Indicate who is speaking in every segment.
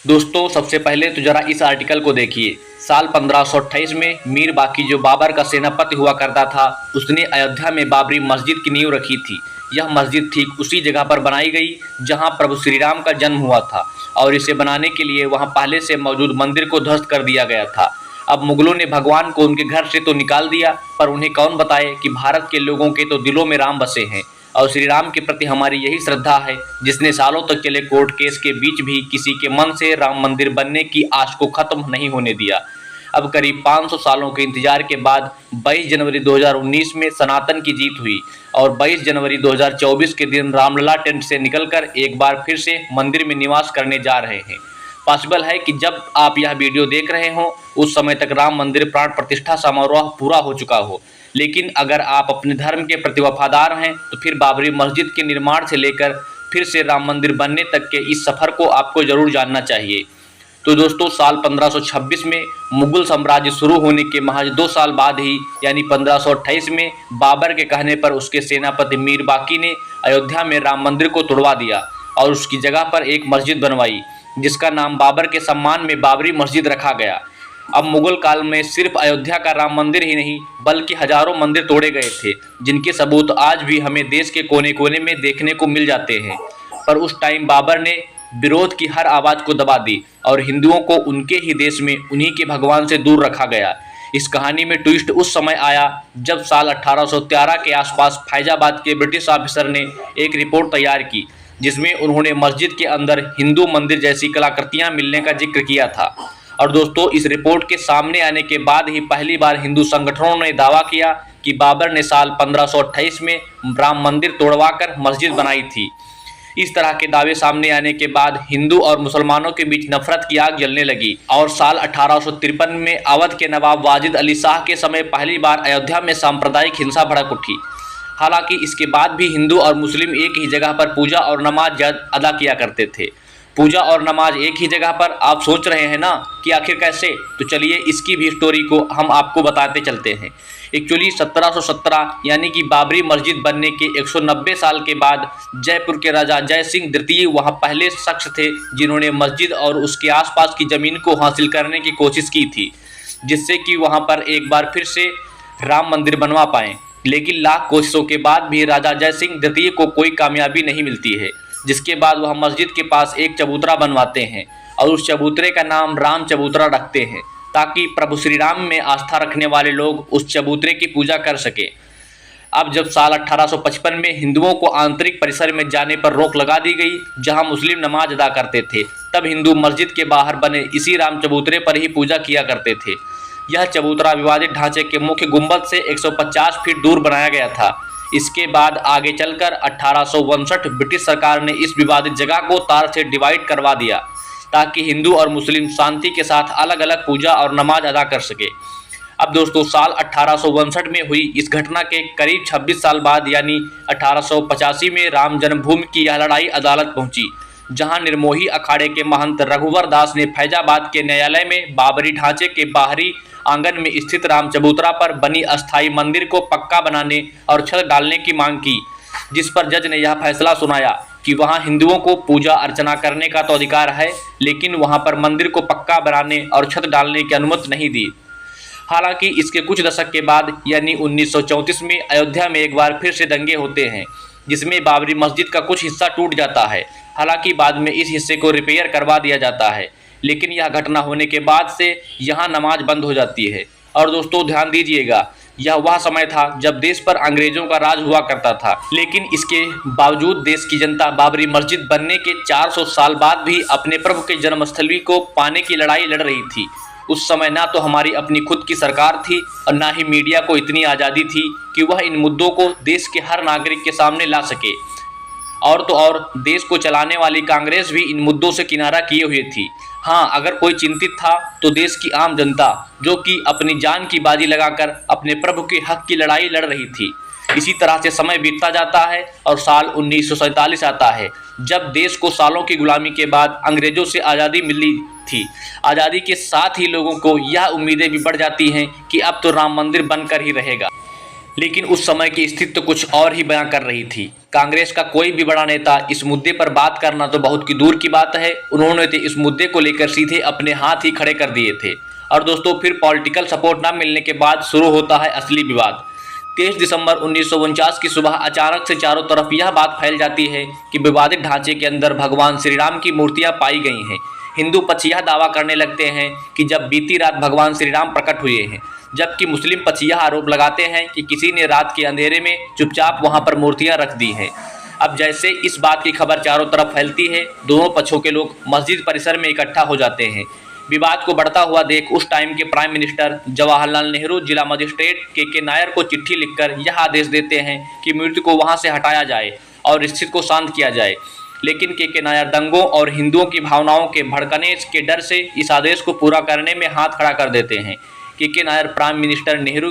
Speaker 1: दोस्तों सबसे पहले तो जरा इस आर्टिकल को देखिए। साल 1528 में मीर बाकी जो बाबर का सेनापति हुआ करता था, उसने अयोध्या में बाबरी मस्जिद की नींव रखी थी। यह मस्जिद ठीक उसी जगह पर बनाई गई जहां प्रभु श्री राम का जन्म हुआ था और इसे बनाने के लिए वहां पहले से मौजूद मंदिर को ध्वस्त कर दिया गया था। अब मुगलों ने भगवान को उनके घर से तो निकाल दिया, पर उन्हें कौन बताए कि भारत के लोगों के तो दिलों में राम बसे हैं और श्री राम के प्रति हमारी यही श्रद्धा है जिसने सालों तक चले कोर्ट केस के बीच भी किसी के मन से राम मंदिर बनने की आश को खत्म नहीं होने दिया। अब करीब 500 सालों के इंतजार के बाद 22 जनवरी 2019 में सनातन की जीत हुई और 22 जनवरी 2024 के दिन रामलला टेंट से निकलकर एक बार फिर से मंदिर में निवास करने जा रहे हैं। पॉसिबल है कि जब आप यह वीडियो देख रहे हों उस समय तक राम मंदिर प्राण प्रतिष्ठा समारोह पूरा हो चुका हो, लेकिन अगर आप अपने धर्म के प्रति वफादार हैं तो फिर बाबरी मस्जिद के निर्माण से लेकर फिर से राम मंदिर बनने तक के इस सफ़र को आपको ज़रूर जानना चाहिए। तो दोस्तों साल 1526 में मुगल साम्राज्य शुरू होने के महज 2 साल बाद ही यानी 1528 में बाबर के कहने पर उसके सेनापति मीर बाकी ने अयोध्या में राम मंदिर को तोड़वा दिया और उसकी जगह पर एक मस्जिद बनवाई जिसका नाम बाबर के सम्मान में बाबरी मस्जिद रखा गया। अब मुगल काल में सिर्फ अयोध्या का राम मंदिर ही नहीं बल्कि हजारों मंदिर तोड़े गए थे जिनके सबूत आज भी हमें देश के कोने कोने में देखने को मिल जाते हैं। पर उस टाइम बाबर ने विरोध की हर आवाज़ को दबा दी और हिंदुओं को उनके ही देश में उन्हीं के भगवान से दूर रखा गया। इस कहानी में ट्विस्ट उस समय आया जब साल 1813 के आसपास फैजाबाद के ब्रिटिश ऑफिसर ने एक रिपोर्ट तैयार की जिसमें उन्होंने मस्जिद के अंदर हिंदू मंदिर जैसी कलाकृतियां मिलने का जिक्र किया था। और दोस्तों इस रिपोर्ट के सामने आने के बाद ही पहली बार हिंदू संगठनों ने दावा किया कि बाबर ने साल 1528 में राम मंदिर तोड़वाकर मस्जिद बनाई थी। इस तरह के दावे सामने आने के बाद हिंदू और मुसलमानों के बीच नफरत की आग जलने लगी और साल 1853 में अवध के नवाब वाजिद अली शाह के समय पहली बार अयोध्या में सांप्रदायिक हिंसा भड़क उठी। हालांकि इसके बाद भी हिंदू और मुस्लिम एक ही जगह पर पूजा और नमाज अदा किया करते थे। पूजा और नमाज एक ही जगह पर, आप सोच रहे हैं ना कि आखिर कैसे? तो चलिए इसकी भी स्टोरी को हम आपको बताते चलते हैं। एक्चुअली 1717 यानी कि बाबरी मस्जिद बनने के 190 साल के बाद जयपुर के राजा जय सिंह द्वितीय वहां पहले शख्स थे जिन्होंने मस्जिद और उसके आसपास की ज़मीन को हासिल करने की कोशिश की थी जिससे कि वहां पर एक बार फिर से राम मंदिर बनवा पाएँ। लेकिन लाख कोशिशों के बाद भी राजा जय सिंह द्वितीय को कोई कामयाबी नहीं मिलती है, जिसके बाद वह मस्जिद के पास एक चबूतरा बनवाते हैं और उस चबूतरे का नाम राम चबूतरा रखते हैं ताकि प्रभु श्री राम में आस्था रखने वाले लोग उस चबूतरे की पूजा कर सके। अब जब साल 1855 में हिंदुओं को आंतरिक परिसर में जाने पर रोक लगा दी गई जहां मुस्लिम नमाज अदा करते थे, तब हिंदू मस्जिद के बाहर बने इसी राम चबूतरे पर ही पूजा किया करते थे। यह चबूतरा विवादित ढांचे के मुख्य गुंबद से 150 फीट दूर बनाया गया था। इसके बाद आगे चलकर 1859 ब्रिटिश सरकार ने इस विवादित जगह को तार से डिवाइड करवा दिया ताकि हिंदू और मुस्लिम शांति के साथ अलग अलग पूजा और नमाज अदा कर सके। अब दोस्तों साल 1859 में हुई इस घटना के करीब 26 साल बाद यानी 1885 में राम जन्मभूमि की यह लड़ाई अदालत पहुंची जहां निर्मोही अखाड़े के महंत रघुवर दास ने फैजाबाद के न्यायालय में बाबरी ढांचे के बाहरी आंगन में स्थित राम चबूतरा पर बनी अस्थायी मंदिर को पक्का बनाने और छत डालने की मांग की, जिस पर जज ने यह फैसला सुनाया कि वहां हिंदुओं को पूजा अर्चना करने का तो अधिकार है लेकिन वहां पर मंदिर को पक्का बनाने और छत डालने की अनुमति नहीं दी। हालांकि इसके कुछ दशक के बाद यानी 1934 में अयोध्या में एक बार फिर से दंगे होते हैं जिसमें बाबरी मस्जिद का कुछ हिस्सा टूट जाता है। हालांकि बाद में इस हिस्से को रिपेयर करवा दिया जाता है, लेकिन यह घटना होने के बाद से यहाँ नमाज बंद हो जाती है। और दोस्तों ध्यान दीजिएगा, यह वह समय था जब देश पर अंग्रेजों का राज हुआ करता था, लेकिन इसके बावजूद देश की जनता बाबरी मस्जिद बनने के 400 साल बाद भी अपने प्रभु के जन्मस्थली को पाने की लड़ाई लड़ रही थी। उस समय ना तो हमारी अपनी खुद की सरकार थी और ना ही मीडिया को इतनी आज़ादी थी कि वह इन मुद्दों को देश के हर नागरिक के सामने ला सके। और तो और देश को चलाने वाली कांग्रेस भी इन मुद्दों से किनारा किए हुए थी। हाँ, अगर कोई चिंतित था तो देश की आम जनता जो कि अपनी जान की बाजी लगाकर अपने प्रभु के हक की लड़ाई लड़ रही थी। इसी तरह से समय बीतता जाता है और साल 1947 आता है जब देश को सालों की गुलामी के बाद अंग्रेजों से आज़ादी मिली थी। आज़ादी के साथ ही लोगों को यह उम्मीदें भी बढ़ जाती हैं कि अब तो राम मंदिर बनकर ही रहेगा। लेकिन उस समय की स्थिति तो कुछ और ही बयां कर रही थी। कांग्रेस का कोई भी बड़ा नेता इस मुद्दे पर बात करना तो बहुत की दूर की बात है, उन्होंने तो इस मुद्दे को लेकर सीधे अपने हाथ ही खड़े कर दिए थे। और दोस्तों फिर पॉलिटिकल सपोर्ट न मिलने के बाद शुरू होता है असली विवाद। 23 दिसंबर 1949 की सुबह अचानक से चारों तरफ यह बात फैल जाती है कि विवादित ढांचे के अंदर भगवान श्री राम की मूर्तियां पाई गई हैं। हिंदू पक्ष यह दावा करने लगते हैं कि जब बीती रात भगवान श्री राम प्रकट हुए हैं, जबकि मुस्लिम पक्ष यह आरोप लगाते हैं कि किसी ने रात के अंधेरे में चुपचाप वहां पर मूर्तियां रख दी हैं। अब जैसे इस बात की खबर चारों तरफ फैलती है, दोनों पक्षों के लोग मस्जिद परिसर में इकट्ठा हो जाते हैं। विवाद को बढ़ता हुआ देख उस टाइम के प्राइम मिनिस्टर जवाहरलाल नेहरू जिला मजिस्ट्रेट के नायर को चिट्ठी लिखकर यह आदेश देते हैं कि मूर्ति को वहां से हटाया जाए और स्थिति को शांत किया जाए। लेकिन के नायर दंगों और हिंदुओं की भावनाओं के भड़कने के डर से इस आदेश को पूरा करने में हाथ खड़ा कर देते हैं। के नायर प्राइम मिनिस्टर नेहरू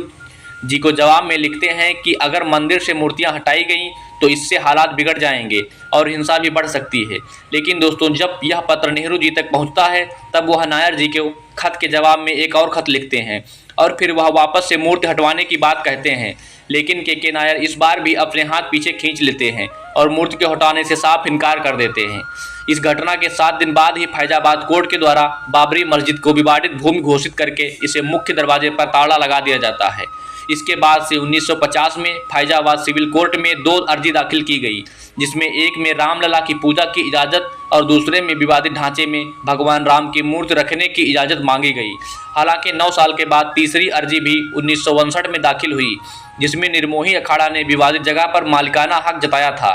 Speaker 1: जी को जवाब में लिखते हैं कि अगर मंदिर से मूर्तियां हटाई गई तो इससे हालात बिगड़ जाएंगे और हिंसा भी बढ़ सकती है। लेकिन दोस्तों जब यह पत्र नेहरू जी तक पहुंचता है तब वह नायर जी के खत के जवाब में एक और खत लिखते हैं और फिर वह वापस से मूर्ति हटवाने की बात कहते हैं। लेकिन के नायर इस बार भी अपने हाथ पीछे खींच लेते हैं और मूर्ति के हटाने से साफ इनकार कर देते हैं। इस घटना के 7 दिन बाद ही फैजाबाद कोर्ट के द्वारा बाबरी मस्जिद को विवादित भूमि घोषित करके इसे मुख्य दरवाजे पर ताला लगा दिया जाता है। इसके बाद से 1950 में फैजाबाद सिविल कोर्ट में 2 अर्जी दाखिल की गई, जिसमें एक में रामलला की पूजा की इजाज़त और दूसरे में विवादित ढांचे में भगवान राम की मूर्ति रखने की इजाज़त मांगी गई। हालांकि 9 साल के बाद तीसरी अर्जी भी 1959 में दाखिल हुई, जिसमें निर्मोही अखाड़ा ने विवादित जगह पर मालिकाना हक जताया था।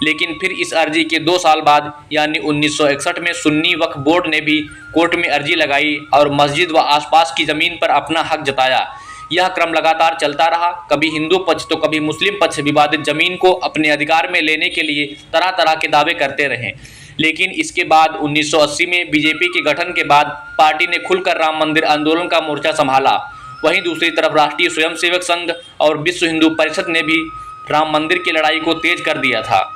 Speaker 1: लेकिन फिर इस अर्जी के 2 साल बाद यानी 1961 में सुन्नी वक्फ बोर्ड ने भी कोर्ट में अर्जी लगाई और मस्जिद व आसपास की ज़मीन पर अपना हक जताया। यह क्रम लगातार चलता रहा। कभी हिंदू पक्ष तो कभी मुस्लिम पक्ष विवादित जमीन को अपने अधिकार में लेने के लिए तरह तरह के दावे करते रहे। लेकिन इसके बाद 1980 में बीजेपी के गठन के बाद पार्टी ने खुलकर राम मंदिर आंदोलन का मोर्चा संभाला। वहीं दूसरी तरफ राष्ट्रीय स्वयंसेवक संघ और विश्व हिंदू परिषद ने भी राम मंदिर की लड़ाई को तेज कर दिया था।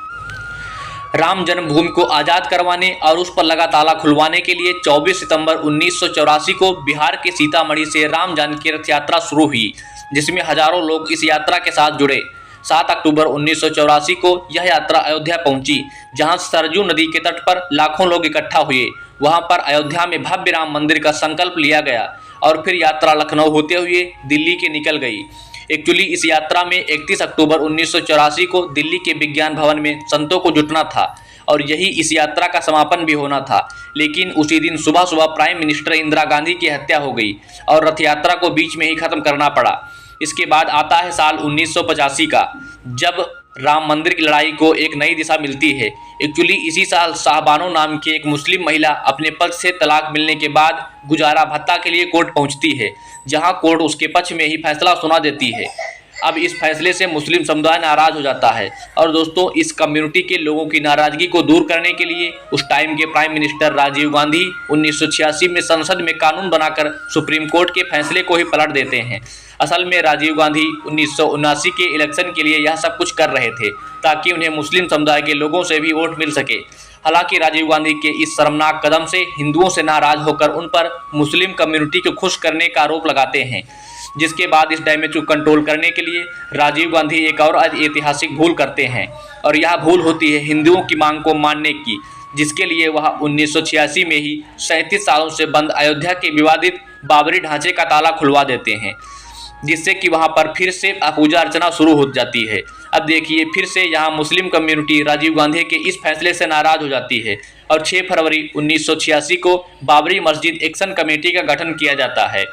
Speaker 1: राम जन्मभूमि को आज़ाद करवाने और उस पर लगा ताला खुलवाने के लिए 24 सितंबर 1984 को बिहार के सीतामढ़ी से राम जानकी रथ यात्रा शुरू हुई, जिसमें हजारों लोग इस यात्रा के साथ जुड़े। 7 अक्टूबर 1984 को यह यात्रा अयोध्या पहुंची, जहां सरजू नदी के तट पर लाखों लोग इकट्ठा हुए। वहां पर अयोध्या में भव्य राम मंदिर का संकल्प लिया गया और फिर यात्रा लखनऊ होते हुए दिल्ली के निकल गई। एक्चुअली इस यात्रा में 31 अक्टूबर 1984 को दिल्ली के विज्ञान भवन में संतों को जुटना था और यही इस यात्रा का समापन भी होना था। लेकिन उसी दिन सुबह सुबह प्राइम मिनिस्टर इंदिरा गांधी की हत्या हो गई और रथ यात्रा को बीच में ही खत्म करना पड़ा। इसके बाद आता है साल 1985 का, जब राम मंदिर की लड़ाई को एक नई दिशा मिलती है। एक्चुअली इसी साल शाहबानो नाम की एक मुस्लिम महिला अपने पति से तलाक मिलने के बाद गुजारा भत्ता के लिए कोर्ट पहुंचती है, जहां कोर्ट उसके पक्ष में ही फैसला सुना देती है। अब इस फैसले से मुस्लिम समुदाय नाराज हो जाता है और दोस्तों इस कम्युनिटी के लोगों की नाराजगी को दूर करने के लिए उस टाइम के प्राइम मिनिस्टर राजीव गांधी 1986 में संसद में कानून बनाकर सुप्रीम कोर्ट के फैसले को ही पलट देते हैं। असल में राजीव गांधी 1979 के इलेक्शन के लिए यह सब कुछ कर रहे थे ताकि उन्हें मुस्लिम समुदाय के लोगों से भी वोट मिल सके। हालांकि राजीव गांधी के इस शर्मनाक कदम से हिंदुओं से नाराज होकर उन पर मुस्लिम कम्युनिटी को खुश करने का आरोप लगाते हैं, जिसके बाद इस डैमेज को कंट्रोल करने के लिए राजीव गांधी एक और ऐतिहासिक भूल करते हैं और यह भूल होती है हिंदुओं की मांग को मानने की, जिसके लिए वह 1986 में ही 37 सालों से बंद अयोध्या के विवादित बाबरी ढांचे का ताला खुलवा देते हैं, जिससे कि वहां पर फिर से पूजा अर्चना शुरू हो जाती है। अब देखिए फिर से यहाँ मुस्लिम कम्युनिटी राजीव गांधी के इस फैसले से नाराज हो जाती है और 6 फरवरी 1986 को बाबरी मस्जिद एक्शन कमेटी का गठन किया जाता है।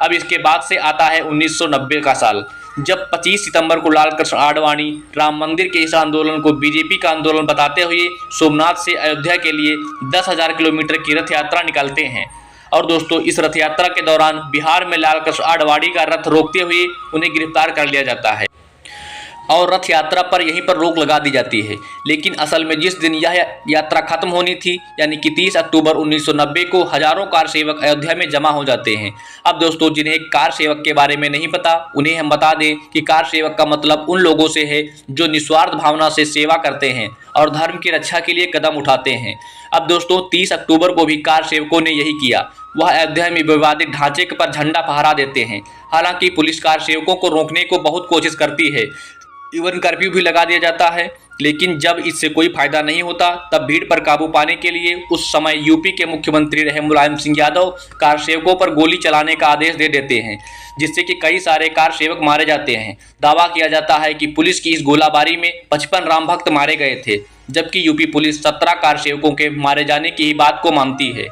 Speaker 1: अब इसके बाद से आता है 1990 का साल, जब 25 सितंबर को लाल कृष्ण आडवाणी राम मंदिर के इस आंदोलन को बीजेपी का आंदोलन बताते हुए सोमनाथ से अयोध्या के लिए 10,000 किलोमीटर की रथ यात्रा निकालते हैं। और दोस्तों इस रथ यात्रा के दौरान बिहार में लाल कृष्ण आडवाणी का रथ रोकते हुए उन्हें गिरफ्तार कर लिया जाता है और रथ यात्रा पर यहीं पर रोक लगा दी जाती है। लेकिन असल में जिस दिन यह यात्रा खत्म होनी थी यानी कि 30 अक्टूबर 1990 को हजारों कार सेवक अयोध्या में जमा हो जाते हैं। अब दोस्तों जिन्हें कार सेवक के बारे में नहीं पता उन्हें हम बता दें कि कार सेवक का मतलब उन लोगों से है जो निस्वार्थ भावना से सेवा करते हैं और धर्म की रक्षा के लिए कदम उठाते हैं। अब दोस्तों 30 अक्टूबर को भी कार सेवकों ने यही किया। वह अयोध्या में विवादित ढांचे पर झंडा फहरा देते हैं। हालांकि पुलिस कार सेवकों को रोकने को बहुत कोशिश करती है, इवन कर्फ्यू भी लगा दिया जाता है, लेकिन जब इससे कोई फायदा नहीं होता तब भीड़ पर काबू पाने के लिए उस समय यूपी के मुख्यमंत्री रहे मुलायम सिंह यादव कार सेवकों पर गोली चलाने का आदेश दे देते हैं, जिससे कि कई सारे कार सेवक मारे जाते हैं। दावा किया जाता है कि पुलिस की इस गोलाबारी में 55 राम भक्त मारे गए थे, जबकि यूपी पुलिस 17 कार सेवकों के मारे जाने की ही बात को मानती है।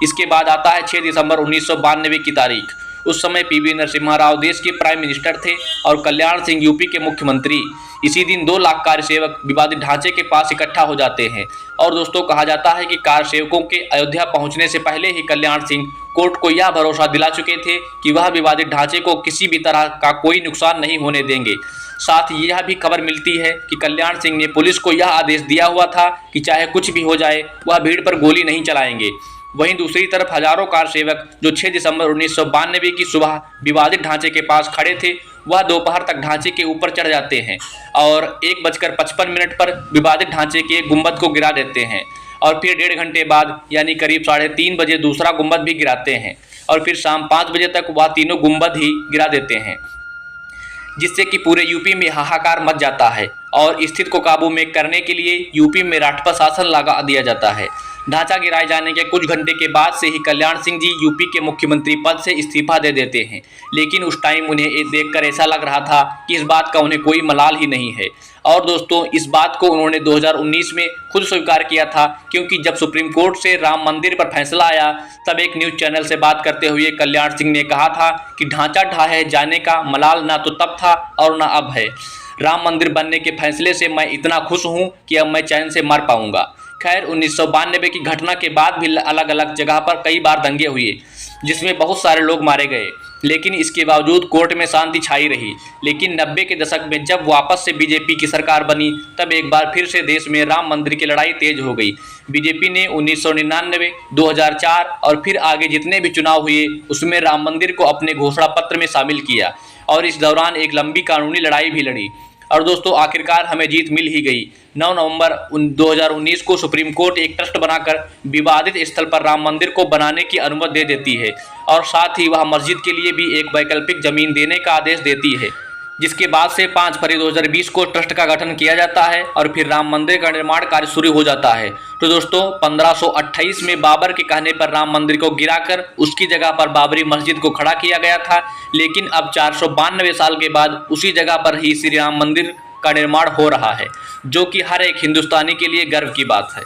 Speaker 1: इसके बाद आता है 6 दिसंबर 1992 की तारीख। उस समय पीवी नरसिम्हा राव देश के प्राइम मिनिस्टर थे और कल्याण सिंह यूपी के मुख्यमंत्री। इसी दिन 2 लाख कार सेवक विवादित ढांचे के पास इकट्ठा हो जाते हैं। और दोस्तों, कहा जाता है कि कार सेवकों के अयोध्या पहुंचने से पहले ही कल्याण सिंह कोर्ट को यह भरोसा दिला चुके थे कि वह विवादित ढांचे को किसी भी तरह का कोई नुकसान नहीं होने देंगे। साथ ही यह भी खबर मिलती है कि कल्याण सिंह ने पुलिस को यह आदेश दिया हुआ था कि चाहे कुछ भी हो जाए वह भीड़ पर गोली नहीं चलाएंगे। वहीं दूसरी तरफ हजारों कार सेवक जो 6 दिसंबर 1992 की सुबह विवादित ढांचे के पास खड़े थे, वह दोपहर तक ढांचे के ऊपर चढ़ जाते हैं और 1:55 पर विवादित ढांचे के एक गुंबद को गिरा देते हैं और फिर 1.5 घंटे बाद यानी करीब 3:30 बजे दूसरा गुंबद भी गिराते हैं और फिर शाम 5 बजे तक वह तीनों गुंबद ही गिरा देते हैं, जिससे कि पूरे यूपी में हाहाकार मच जाता है और स्थिति को काबू में करने के लिए यूपी में राष्ट्रपति शासन लगा दिया जाता है। ढांचा गिराए जाने के कुछ घंटे के बाद से ही कल्याण सिंह जी यूपी के मुख्यमंत्री पद से इस्तीफा दे देते हैं, लेकिन उस टाइम उन्हें देखकर ऐसा लग रहा था कि इस बात का उन्हें कोई मलाल ही नहीं है। और दोस्तों, इस बात को उन्होंने 2019 में खुद स्वीकार किया था, क्योंकि जब सुप्रीम कोर्ट से राम मंदिर पर फैसला आया तब एक न्यूज़ चैनल से बात करते हुए कल्याण सिंह ने कहा था कि ढांचा ढाहे जाने का मलाल ना तो तब था और ना अब है। राम मंदिर बनने के फैसले से मैं इतना खुश हूँ कि अब मैं चैन से मर पाऊंगा। खैर, 1992 की घटना के बाद भी अलग अलग जगह पर कई बार दंगे हुए, जिसमें बहुत सारे लोग मारे गए, लेकिन इसके बावजूद कोर्ट में शांति छाई रही। लेकिन 90 के दशक में जब वापस से बीजेपी की सरकार बनी तब एक बार फिर से देश में राम मंदिर की लड़ाई तेज हो गई। बीजेपी ने 1999, 2004 और फिर आगे जितने भी चुनाव हुए उसमें राम मंदिर को अपने घोषणा पत्र में शामिल किया और इस दौरान एक लंबी कानूनी लड़ाई भी लड़ी। और दोस्तों, आखिरकार हमें जीत मिल ही गई। 9 नवंबर 2019 को सुप्रीम कोर्ट एक ट्रस्ट बनाकर विवादित स्थल पर राम मंदिर को बनाने की अनुमति दे देती है और साथ ही वह मस्जिद के लिए भी एक वैकल्पिक जमीन देने का आदेश देती है, जिसके बाद से 5 फरवरी 2020 को ट्रस्ट का गठन किया जाता है और फिर राम मंदिर का निर्माण कार्य शुरू हो जाता है। तो दोस्तों, 1528 में बाबर के कहने पर राम मंदिर को गिराकर उसकी जगह पर बाबरी मस्जिद को खड़ा किया गया था, लेकिन अब 492 साल के बाद उसी जगह पर ही श्री राम मंदिर का निर्माण हो रहा है, जो कि हर एक हिंदुस्तानी के लिए गर्व की बात है।